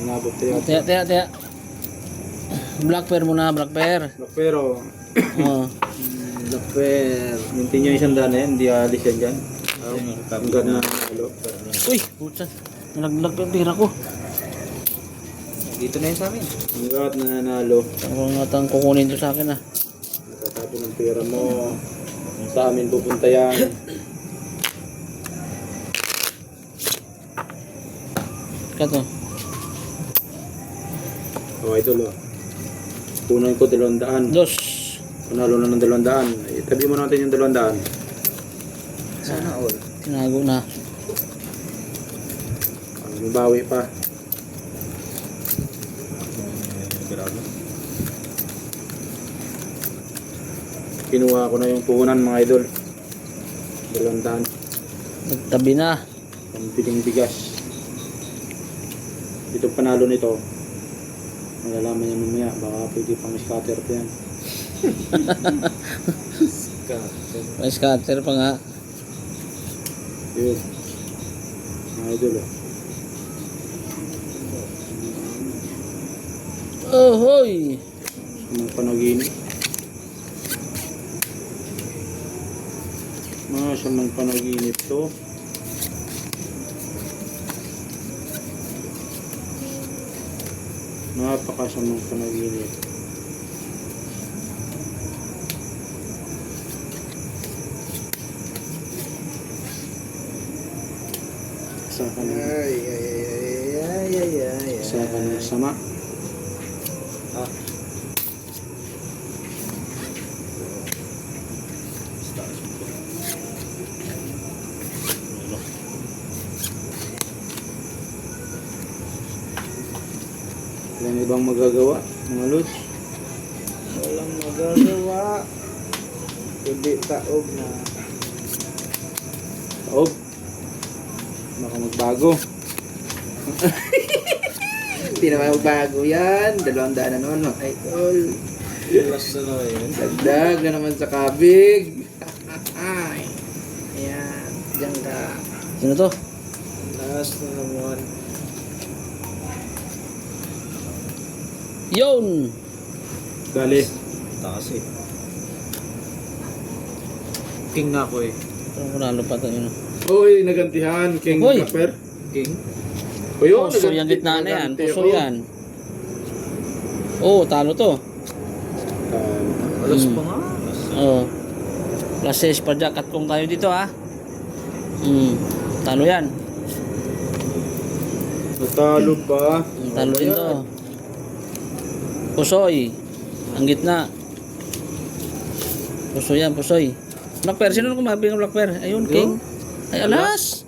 Inabot tayo. Tiya. Black pair muna, black pair. Pero, Oh. Lakper. Mintin nyo yung sandaan na yan, hindi alis yan dyan. Hanggang na halo. Uy, putsan. Nalaglag pa yung pira ko. Dito na yun sa amin. Hanggat na nanalo. Ang atang kukunin to sa akin ah. Natatapon ng pera mo. Sa amin pupunta yan. Kato. Okay, tulo. Punan ko 200. Dos. Panalo na ng 200. Itabi mo natin yung 200. Sana all. Tinago na. Ang bawi pa. Grabe. Kinuha ko na yung puhunan mga idol. 200. Nagtabi na. Pambiling bigas. Itong panalo nito. Malalaman niya mamaya. Baka pwede pang scatter pa yan. May scatter pa nga. Yun. Mga idol oh. Oh, hoy. Mga panaginip. Mga samang panaginip to. Napakasamang panaginip. Saka na. Saka na sama. Ah. Walang ibang magagawa, mga lods. Walang magagawa. Kundi taob na. Taob. Baka magbago. Hindi naman magbago yan. 200 na naman mga idol. Last na naman yun. Dagdag na naman sa kabig. Ay. Ayan. Diyan ka. Sino to? Last na naman. Yun. Dali. Takas eh. King na ako eh. Parang panalo pa ito yun. Uy, nagantihan. King Uy. Clapper. King? Uy, oh, Puso yung gitna na yan. Puso yan. Oh, talo to. Alas pa nga. Oh. Plus 6 pa dyan. Cut kung tayo dito ha. Talo yan. Natalo pa. Talo din to. Pusoy. Ang gitna. Puso yan, pusoy. Black pair. Sino na kumabi ng black pair? Ayun, king. Ay, alas.